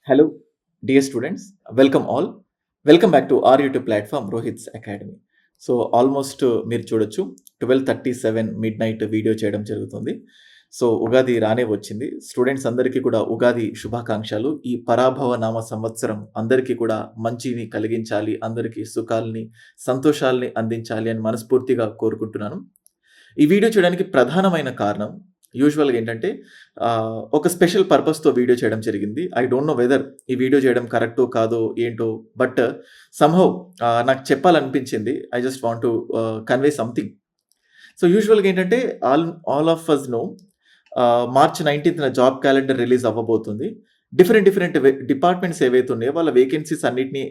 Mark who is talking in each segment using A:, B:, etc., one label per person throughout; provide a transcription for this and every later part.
A: Hello, dear students. Welcome all. Welcome back to our YouTube platform, Rohit's Academy. So almost మీరు చూడొచ్చు 12:37 mid night video చేయడం జరుగుతుంది. So Ugadi రానే వచ్చింది. Students అందరికీ కూడా ఉగాది శుభాకాంక్షలు. ఈ పరాభవ నామ సంవత్సరం అందరికీ కూడా మంచిని కలిగించాలి, అందరికీ సుఖాల్ని, సంతోషాల్ని అందించాలి అని మనస్ఫూర్తిగా కోరుకుంటున్నాను. ఈ వీడియో చేయడానికి ప్రధానమైన కారణం యూజువల్‌గా ఏంటంటే ఒక స్పెషల్ పర్పస్‌తో వీడియో చేయడం జరిగింది. ఐ డోంట్ నో వెదర్ ఈ వీడియో చేయడం కరెక్టో కాదో ఏంటో బట్ సమ్‌హౌ నాకు చెప్పాలనిపించింది. I just want to convey something. So యూజువల్‌గా ఏంటంటే all of us know March 19థ్ జాబ్ క్యాలెండర్ రిలీజ్ అవ్వబోతుంది. డిఫరెంట్ డిపార్ట్మెంట్స్ ఏవైతే ఉన్నాయో వాళ్ళ వేకెన్సీస్ అన్నిటిని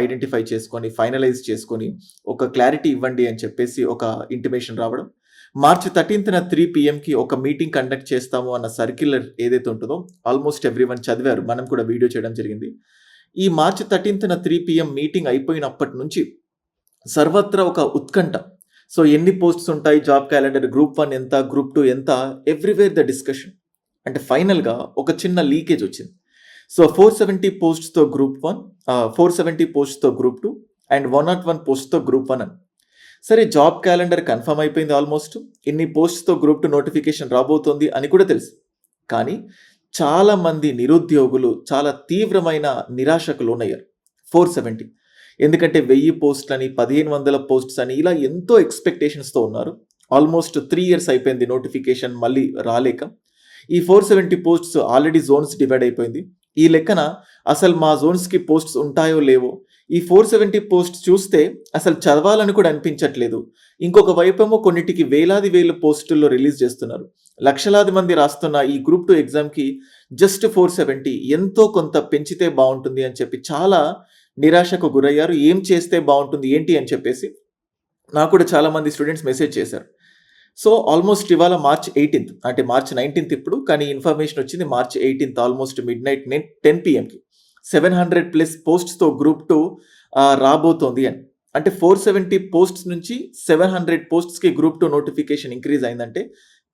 A: ఐడెంటిఫై చేసుకొని, ఫైనలైజ్ చేసుకొని ఒక క్లారిటీ ఇవ్వండి అని చెప్పేసి ఒక ఇంటిమేషన్ రావడం. మార్చ్ 13థ్ 3 పీఎంకి ఒక మీటింగ్ కండక్ట్ చేస్తాము అన్న సర్క్యులర్ ఏదైతే ఉంటుందో ఆల్మోస్ట్ ఎవ్రీవన్ చదివారు. మనం కూడా వీడియో చేయడం జరిగింది. ఈ మార్చ్ 13థ్ 3 పీఎం మీటింగ్ అయిపోయినప్పటి నుంచి సర్వత్రా ఒక ఉత్కంఠ. సో ఎన్ని పోస్ట్స్ ఉంటాయి, జాబ్ క్యాలెండర్, గ్రూప్ 1 ఎంత, గ్రూప్ 2 ఎంత, ఎవ్రీవేర్ ద డిస్కషన్. అంటే ఫైనల్‌గా ఒక చిన్న లీకేజ్ వచ్చింది. సో 470 పోస్ట్స్‌తో గ్రూప్ 1, 470 పోస్ట్స్‌తో గ్రూప్ 2 అండ్ 101 పోస్ట్స్‌తో గ్రూప్ 1 అని. సరే, జాబ్ క్యాలెండర్ కన్ఫర్మ్ అయిపోయింది ఆల్మోస్ట్. ఇన్ని పోస్ట్స్‌తో గ్రూప్ 2 నోటిఫికేషన్ రాబోతోంది అని కూడా తెలుసు. కానీ చాలామంది నిరుద్యోగులు చాలా తీవ్రమైన నిరాశకు లోనయ్యారు. 470 ఎందుకంటే 1000 పోస్టులని, 1500 పోస్ట్స్ అని ఇలా ఎంతో ఎక్స్‌పెక్టేషన్స్‌తో ఉన్నారు. ఆల్మోస్ట్ 3 ఇయర్స్ అయిపోయింది నోటిఫికేషన్ మళ్ళీ రాలేక. ఈ 470 పోస్ట్స్ ఆల్రెడీ జోన్స్ డివైడ్ అయిపోయింది. ఈ లెక్కన అసలు మా జోన్స్‌కి పోస్ట్స్ ఉంటాయో లేవో, ఈ 470 పోస్ట్స్ చూస్తే అసలు చదవాలని కూడా అనిపించట్లేదు. ఇంకొక వైపేమో కొన్నిటికి వేల పోస్టుల్లో రిలీజ్ చేస్తున్నారు. లక్షలాది మంది రాస్తున్న ఈ గ్రూప్ 2 ఎగ్జామ్‌కి జస్ట్ 470 ఎంతో కొంత పెంచితే బావుంటుంది అని చెప్పి చాలా నిరాశకు గురయ్యారు. ఏం చేస్తే బావుంటుంది ఏంటి అని చెప్పేసి నాకు కూడా చాలామంది స్టూడెంట్స్ మెసేజ్ చేశారు. సో ఆల్మోస్ట్ ఇవాళ మార్చ్ 18థ్ అంటే మార్చ్ 19థ్ ఇప్పుడు, కానీ ఇన్ఫర్మేషన్ వచ్చింది మార్చ్ 18థ్ ఆల్మోస్ట్ మిడ్‌నైట్ 10 పీఎంకి 700+ పోస్ట్స్‌తో గ్రూప్ 2 రాబోతోంది అని. అంటే 470 పోస్ట్స్ నుంచి 700 పోస్ట్స్‌కి గ్రూప్ 2 నోటిఫికేషన్ ఇంక్రీజ్ అయిందంటే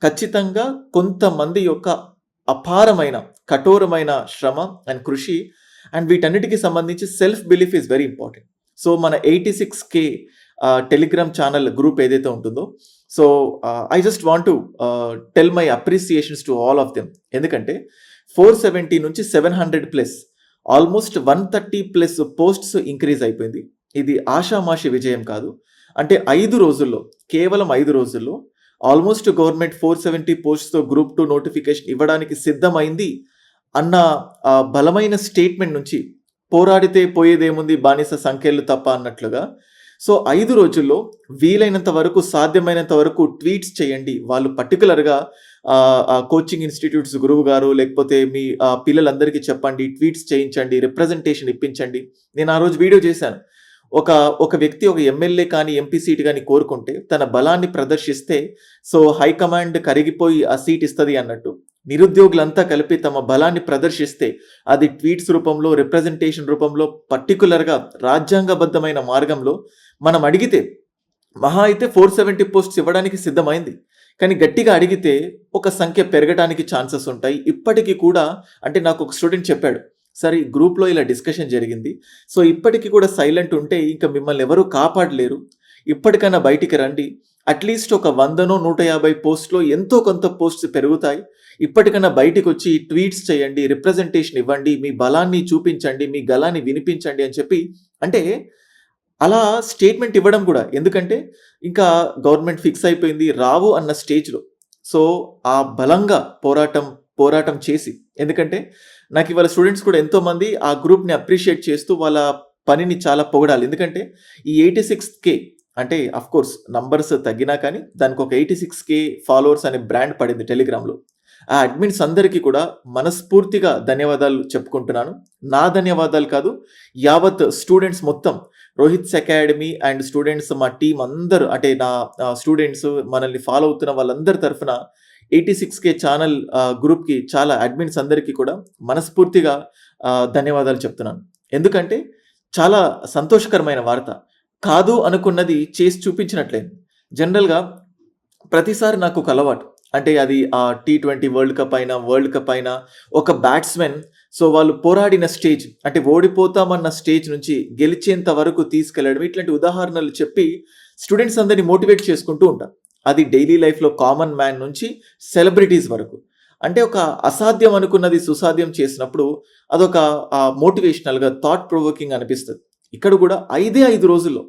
A: ఖచ్చితంగా కొంతమంది యొక్క అపారమైన, కఠోరమైన శ్రమ అండ్ కృషి అండ్ వీటన్నిటికి సంబంధించి self belief is very important. So మన 86K టెలిగ్రామ్ ఛానల్ గ్రూప్ ఏదైతే ఉంటుందో, so I just want to tell my appreciations to all of them. ఎందుకంటే 470 నుంచి 700+ ఆల్మోస్ట్ 130+ పోస్ట్స్ ఇంక్రీజ్ అయిపోయింది. ఇది ఆషామాషి విజయం కాదు. అంటే 5 రోజుల్లో, కేవలం 5 రోజుల్లో ఆల్మోస్ట్ గవర్నమెంట్ 470 పోస్ట్స్‌తో గ్రూప్ 2 నోటిఫికేషన్ ఇవ్వడానికి సిద్ధమైంది అన్న బలమైన స్టేట్మెంట్ నుంచి, పోరాడితే పోయేదేముంది బానిస సంఖ్యలు తప్ప అన్నట్లుగా. సో 5 రోజుల్లో వీలైనంత వరకు, సాధ్యమైనంత వరకు ట్వీట్స్ చేయండి. వాళ్ళు పర్టికులర్‌గా కోచింగ్ ఇన్స్టిట్యూట్స్ గురువు గారు లేకపోతే మీ పిల్లలందరికీ చెప్పండి, ట్వీట్స్ చేయించండి, రిప్రజెంటేషన్ ఇప్పించండి. నేను ఆ రోజు వీడియో చేశాను. ఒక వ్యక్తి ఒక ఎమ్మెల్యే కానీ, ఎంపీ సీట్ కానీ కోరుకుంటే తన బలాన్ని ప్రదర్శిస్తే సో హైకమాండ్ కరిగిపోయి ఆ సీట్ ఇస్తుంది అన్నట్టు, నిరుద్యోగులంతా కలిపి తమ బలాన్ని ప్రదర్శిస్తే అది ట్వీట్స్ రూపంలో, రిప్రజెంటేషన్ రూపంలో, పర్టికులర్‌గా రాజ్యాంగబద్ధమైన మార్గంలో మనం అడిగితే మహా అయితే 470 పోస్ట్స్ ఇవ్వడానికి సిద్ధమైంది. కానీ గట్టిగా అడిగితే ఒక సంఖ్య పెరగడానికి ఛాన్సెస్ ఉంటాయి. ఇప్పటికీ కూడా అంటే నాకు ఒక స్టూడెంట్ చెప్పాడు, "సార్ ఈ గ్రూప్‌లో ఇలా డిస్కషన్ జరిగింది. సో ఇప్పటికీ కూడా సైలెంట్ ఉంటే ఇంక మిమ్మల్ని ఎవరు కాపాడలేరు. ఇప్పటికైనా బయటికి రండి. అట్‌లీస్ట్ ఒక 100నో 150 పోస్ట్‌లో ఎంతో కొంత పోస్ట్స్ పెరుగుతాయి. ఇప్పటికైనా బయటికొచ్చి ట్వీట్స్ చేయండి, రిప్రజెంటేషన్ ఇవ్వండి, మీ బలాన్ని చూపించండి, మీ గళాన్ని వినిపించండి" అని చెప్పి, అంటే అలా స్టేట్మెంట్ ఇవ్వడం కూడా. ఎందుకంటే ఇంకా గవర్నమెంట్ ఫిక్స్ అయిపోయింది, రావు అన్న స్టేజ్‌లో. సో ఆ బలంగా పోరాటం చేసి, ఎందుకంటే నాకు ఇవాళ స్టూడెంట్స్ కూడా ఎంతోమంది ఆ గ్రూప్‌ని అప్రిషియేట్ చేస్తూ వాళ్ళ పనిని చాలా పొగడాలి. ఎందుకంటే ఈ 86K అంటే ఆఫ్‌కోర్స్ నంబర్స్ తగ్గినా కానీ దానికి ఒక 86K ఫాలోవర్స్ అనే బ్రాండ్ పడింది టెలిగ్రామ్‌లో. ఆ అడ్మిన్స్ అందరికీ కూడా మనస్ఫూర్తిగా ధన్యవాదాలు చెప్పుకుంటున్నాను. నా ధన్యవాదాలు కాదు, యావత్ స్టూడెంట్స్ మొత్తం, రోహిత్స్ అకాడమీ అండ్ స్టూడెంట్స్, మా టీమ్ అందరూ, అంటే నా స్టూడెంట్స్, మనల్ని ఫాలో అవుతున్న వాళ్ళందరి తరఫున 86K ఛానల్ గ్రూప్‌కి చాలా అడ్మిన్స్ అందరికీ కూడా మనస్ఫూర్తిగా ధన్యవాదాలు చెప్తున్నాను. ఎందుకంటే చాలా సంతోషకరమైన వార్త. కాదు అనుకున్నది చేసి చూపించినట్లయింది. జనరల్‌గా ప్రతిసారి నాకొక అలవాటు. అంటే అది T20 వరల్డ్ కప్ అయినా, ఒక బ్యాట్స్‌మెన్ సో వాళ్ళు పోరాడిన స్టేజ్ అంటే ఓడిపోతామన్న స్టేజ్ నుంచి గెలిచేంత వరకు తీసుకెళ్లడం, ఇట్లాంటి ఉదాహరణలు చెప్పి స్టూడెంట్స్ అందరినీ మోటివేట్ చేసుకుంటూ ఉంటారు. అది డైలీ లైఫ్లో కామన్ మ్యాన్ నుంచి సెలబ్రిటీస్ వరకు. అంటే ఒక అసాధ్యం అనుకున్నది సుసాధ్యం చేసినప్పుడు అదొక మోటివేషనల్గా థాట్ ప్రొవోకింగ్ అనిపిస్తుంది. ఇక్కడ కూడా 5 రోజుల్లో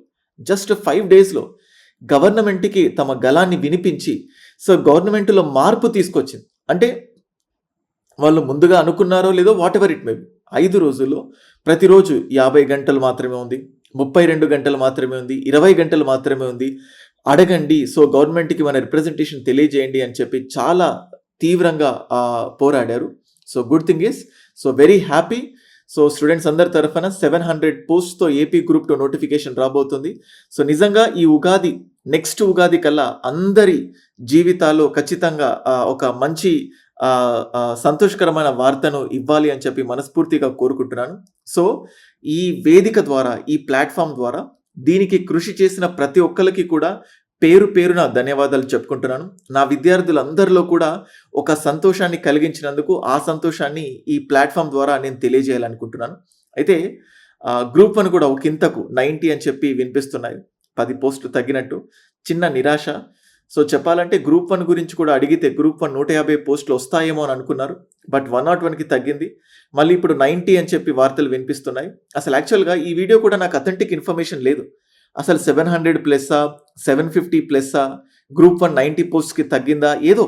A: జస్ట్ 5 డేస్లో గవర్నమెంట్కి తమ గళాన్ని వినిపించి సో గవర్నమెంట్లో మార్పు తీసుకొచ్చింది. అంటే వాళ్ళు ముందుగా అనుకున్నారో లేదో what ever it may be, 5 రోజుల్లో ప్రతిరోజు 50 గంటలు మాత్రమే ఉంది, 32 గంటలు మాత్రమే ఉంది, 20 గంటలు మాత్రమే ఉంది, అడగండి, సో గవర్నమెంట్కి మన రిప్రజెంటేషన్ తెలియజేయండి అని చెప్పి చాలా తీవ్రంగా పోరాడారు. So good thing is, so very happy. So students అందరి తరఫున 700 పోస్ట్తో ఏపీ గ్రూప్ 2 నోటిఫికేషన్ రాబోతుంది. సో నిజంగా ఈ ఉగాది, నెక్స్ట్ ఉగాది కల్లా అందరి జీవితాల్లో ఖచ్చితంగా ఒక మంచి సంతోషకరమైన వార్తను ఇవ్వాలి అని చెప్పి మనస్ఫూర్తిగా కోరుకుంటున్నాను. సో ఈ వేదిక ద్వారా, ఈ ప్లాట్ఫామ్ ద్వారా దీనికి కృషి చేసిన ప్రతి ఒక్కరికి కూడా పేరు పేరున ధన్యవాదాలు చెప్పుకుంటున్నాను. నా విద్యార్థులందరిలో కూడా ఒక సంతోషాన్ని కలిగించినందుకు ఆ సంతోషాన్ని ఈ ప్లాట్ఫామ్ ద్వారా నేను తెలియజేయాలనుకుంటున్నాను. అయితే గ్రూప్ 1 కూడా ఒక ఇంతకు 90 అని చెప్పి వినిపిస్తున్నాయి, 10 పోస్టులు తగ్గినట్టు. చిన్న నిరాశ. సో చెప్పాలంటే గ్రూప్ 1 గురించి కూడా అడిగితే గ్రూప్ 1 150 పోస్టులు వస్తాయేమో అని అనుకున్నారు, బట్ 101కి తగ్గింది. మళ్ళీ ఇప్పుడు 90 అని చెప్పి వార్తలు వినిపిస్తున్నాయి. అసలు యాక్చువల్గా ఈ వీడియో కూడా నాకు అథెంటిక్ ఇన్ఫర్మేషన్ లేదు. అసలు 700 ప్లస్సా 750 ప్లస్సా, గ్రూప్ 1 90 పోస్ట్కి తగ్గిందా ఏదో,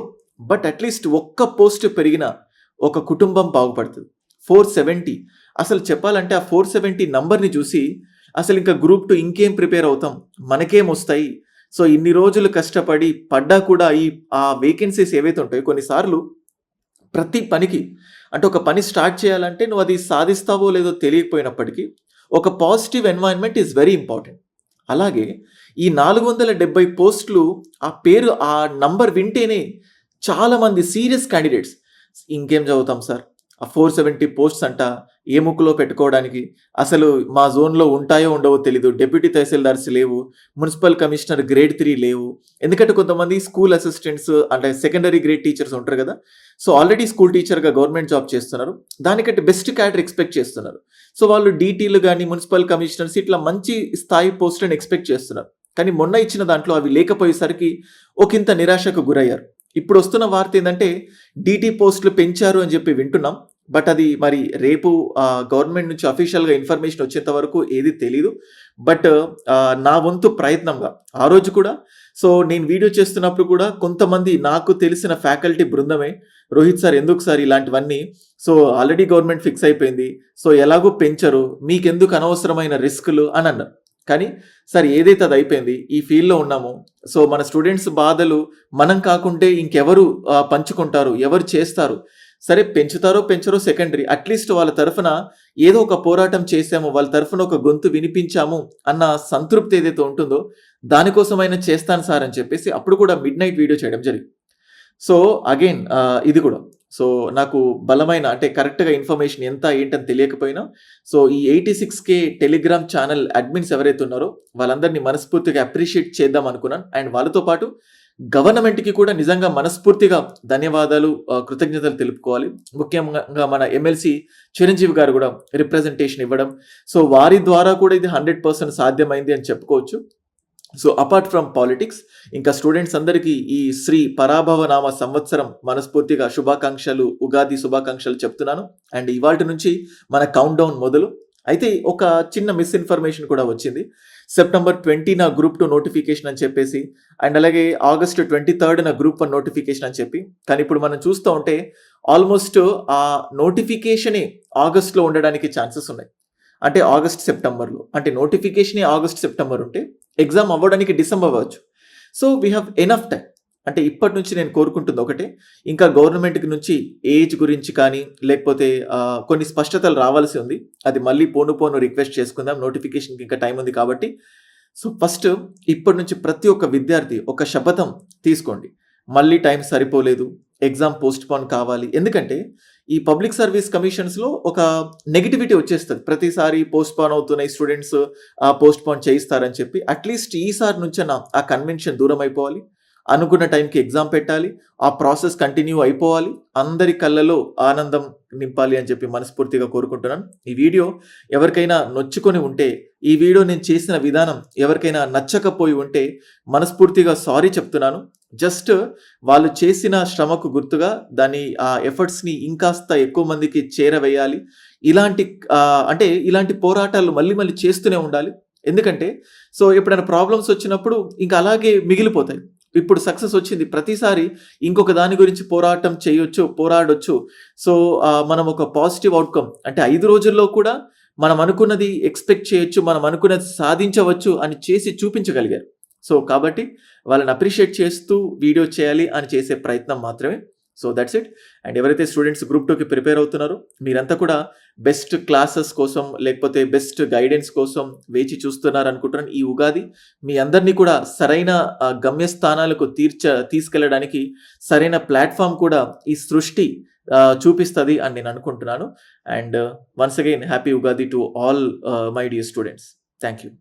A: బట్ అట్లీస్ట్ ఒక్క పోస్ట్ పెరిగిన ఒక కుటుంబం బాగుపడుతుంది. 470 అసలు చెప్పాలంటే ఆ 470 నంబర్ని చూసి అసలు ఇంకా గ్రూప్ 2 ఇంకేం ప్రిపేర్ అవుతాం, మనకేం వస్తాయి. సో ఇన్ని రోజులు కష్టపడి పడ్డా కూడా ఆ వేకెన్సీస్ ఏవైతే ఉంటాయో కొన్నిసార్లు ప్రతి పనికి, అంటే ఒక పని స్టార్ట్ చేయాలంటే నువ్వు అది సాధిస్తావో లేదో తెలియకపోయినప్పటికీ ఒక positive environment is very important. అలాగే ఈ 470 పోస్టులు ఆ పేరు, ఆ నంబర్ వింటేనే చాలామంది సీరియస్ క్యాండిడేట్స్ ఇంకేం చదువుతాం సార్, ఆ 470 పోస్ట్స్ అంట ఏ ముక్కులో పెట్టుకోవడానికి, అసలు మా జోన్లో ఉంటాయో ఉండవో తెలీదు, డెప్యూటీ తహసీల్దార్స్ లేవు, మున్సిపల్ కమిషనర్ గ్రేడ్ 3 లేవు. ఎందుకంటే కొంతమంది స్కూల్ అసిస్టెంట్స్ అంటే సెకండరీ గ్రేడ్ టీచర్స్ ఉంటారు కదా, సో ఆల్రెడీ స్కూల్ టీచర్గా గవర్నమెంట్ జాబ్ చేస్తున్నారు, దానికంటే బెస్ట్ క్యాడర్ ఎక్స్పెక్ట్ చేస్తున్నారు. సో వాళ్ళు డీటీలు కానీ మున్సిపల్ కమిషనర్స్ ఇట్లా మంచి స్థాయి పోస్టులను ఎక్స్పెక్ట్ చేస్తున్నారు. కానీ మొన్న ఇచ్చిన దాంట్లో అవి లేకపోయేసరికి ఒకంత నిరాశకు గురయ్యారు. ఇప్పుడు వస్తున్న వార్త ఏంటంటే డీటీ పోస్టులు పెంచారు అని చెప్పి వింటున్నాం, బట్ అది మరి రేపు గవర్నమెంట్ నుంచి అఫీషియల్గా ఇన్ఫర్మేషన్ వచ్చేంత వరకు ఏది తెలీదు. బట్ నా వంతు ప్రయత్నంగా ఆ రోజు కూడా, సో నేను వీడియో చేస్తున్నప్పుడు కూడా కొంతమంది నాకు తెలిసిన ఫ్యాకల్టీ బృందమే, రోహిత్ సార్ ఎందుకు సార్ ఇలాంటివన్నీ, సో ఆల్రెడీ గవర్నమెంట్ ఫిక్స్ అయిపోయింది, సో ఎలాగో పెంచరు, మీకెందుకు అనవసరమైన రిస్కులు అని అన్నారు. కానీ సార్ ఏదైతే అది అయిపోయింది, ఈ ఫీల్డ్లో ఉన్నాము, సో మన స్టూడెంట్స్ బాధలు మనం కాకుంటే ఇంకెవరు పంచుకుంటారు, ఎవరు చేస్తారు, సరే పెంచుతారో పెంచరో సెకండరీ, అట్లీస్ట్ వాళ్ళ తరఫున ఏదో ఒక పోరాటం చేసాము, వాళ్ళ తరఫున ఒక గొంతు వినిపించాము అన్న సంతృప్తి ఏదైతే ఉంటుందో దానికోసమైనా చేస్తాను సార్ అని చెప్పేసి అప్పుడు కూడా మిడ్ నైట్ వీడియో చేయడం జరిగింది. సో అగైన్ ఇది కూడా, సో నాకు బలమైన అంటే కరెక్ట్గా ఇన్ఫర్మేషన్ ఎంత ఏంటని తెలియకపోయినా, సో ఈ 86K టెలిగ్రామ్ ఛానల్ అడ్మిన్స్ ఎవరైతే ఉన్నారో వాళ్ళందరినీ మనస్ఫూర్తిగా అప్రిషియేట్ చేద్దాం అనుకున్నాను. అండ్ వాళ్ళతో పాటు గవర్నమెంట్కి కూడా నిజంగా మనస్ఫూర్తిగా ధన్యవాదాలు, కృతజ్ఞతలు తెలుపుకోవాలి. ముఖ్యంగా మన ఎమ్మెల్సీ చిరంజీవి గారు కూడా రిప్రజెంటేషన్ ఇవ్వడం, సో వారి ద్వారా కూడా ఇది 100% సాధ్యమైంది అని చెప్పుకోవచ్చు. సో అపార్ట్ ఫ్రమ్ పాలిటిక్స్, ఇంకా స్టూడెంట్స్ అందరికీ ఈ శ్రీ పరాభవనామ సంవత్సరం మనస్ఫూర్తిగా శుభాకాంక్షలు, ఉగాది శుభాకాంక్షలు చెప్తున్నాను. అండ్ ఇవాళ నుంచి మన కౌంట్ డౌన్ మొదలు. అయితే ఒక చిన్న మిస్ఇన్ఫర్మేషన్ కూడా వచ్చింది. సెప్టెంబర్ 20 గ్రూప్ 2 నోటిఫికేషన్ అని చెప్పేసి, అండ్ అలాగే ఆగస్టు 23 గ్రూప్ 1 నోటిఫికేషన్ అని చెప్పి, కానీ ఇప్పుడు మనం చూస్తూ ఉంటే ఆల్మోస్ట్ ఆ నోటిఫికేషనే ఆగస్ట్లో ఉండడానికి ఛాన్సెస్ ఉన్నాయి. అంటే ఆగస్ట్ సెప్టెంబర్లో, అంటే నోటిఫికేషనే ఆగస్ట్ సెప్టెంబర్ ఉంటే ఎగ్జామ్ అవ్వడానికి డిసెంబర్ అవ్వచ్చు. So we have enough time. అంటే ఇప్పటి నుంచి నేను కోరుకుంటుంది ఒకటే, ఇంకా గవర్నమెంట్ నుంచి ఏజ్ గురించి కానీ లేకపోతే కొన్ని స్పష్టతలు రావాల్సి ఉంది. అది మళ్ళీ పోను రిక్వెస్ట్ చేసుకుందాం, నోటిఫికేషన్కి ఇంకా టైం ఉంది కాబట్టి. సో ఫస్ట్ ఇప్పటి నుంచి ప్రతి ఒక్క విద్యార్థి ఒక శపథం తీసుకోండి, మళ్ళీ టైం సరిపోలేదు, ఎగ్జామ్ పోస్ట్పోన్ కావాలి. ఎందుకంటే ఈ పబ్లిక్ సర్వీస్ కమిషన్స్లో ఒక నెగిటివిటీ వచ్చేస్తుంది, ప్రతిసారి పోస్ట్పోన్ అవుతున్నాయి స్టూడెంట్స్, పోస్ట్పోన్ చేయిస్తారని చెప్పి. అట్లీస్ట్ ఈసారి నుంచే ఆ కన్వెన్షన్ దూరం అయిపోవాలి. అనుకున్న టైంకి ఎగ్జామ్ పెట్టాలి. ఆ ప్రాసెస్ కంటిన్యూ అయిపోవాలి. అందరి కళ్ళలో ఆనందం నింపాలి అని చెప్పి మనస్ఫూర్తిగా కోరుకుంటున్నాను. ఈ వీడియో ఎవరికైనా నొచ్చుకొని ఉంటే, ఈ వీడియో నేను చేసిన విధానం ఎవరికైనా నచ్చకపోయి ఉంటే మనస్ఫూర్తిగా సారీ చెప్తున్నాను. జస్ట్ వాళ్ళు చేసిన శ్రమకు గుర్తుగా దాన్ని ఆ ఎఫర్ట్స్‌ని ఇంకాస్త ఎక్కువ మందికి చేరవేయాలి. ఇలాంటి అంటే ఇలాంటి పోరాటాలు మళ్ళీ మళ్ళీ చేస్తూనే ఉండాలి. ఎందుకంటే ఎప్పుడైనా ప్రాబ్లమ్స్ వచ్చినప్పుడు ఇంకా అలాగే మిగిలిపోతాయి. ఇప్పుడు సక్సెస్ వచ్చింది. ప్రతిసారి ఇంకొక దాని గురించి పోరాటం చేయొచ్చు, పోరాడొచ్చు. మనం ఒక పాజిటివ్ ఔట్‌కమ్ అంటే 5 రోజుల్లో కూడా మనం అనుకున్నది ఎక్స్‌పెక్ట్ చేయొచ్చు. మనం అనుకున్నది సాధించవచ్చు అని చేసి చూపించగలిగారు. కాబట్టి వాళ్ళని అప్రిషియేట్ చేస్తూ వీడియో చేయాలి అని చేసే ప్రయత్నం మాత్రమే. That's it. అండ్ ఎవరైతే స్టూడెంట్స్ గ్రూప్ 2కి ప్రిపేర్ అవుతున్నారో మీరంతా కూడా బెస్ట్ క్లాసెస్ కోసం లేకపోతే బెస్ట్ గైడెన్స్ కోసం వేచి చూస్తున్నారనుకుంటున్నాను. ఈ ఉగాది మీ అందరిని కూడా సరైన గమ్యస్థానాలకు తీసుకెళ్లడానికి సరైన ప్లాట్‌ఫార్మ్ కూడా ఈ సృష్టి చూపిస్తది అని నేను అనుకుంటున్నాను. And once again happy Ugadi to all my dear students. Thank you.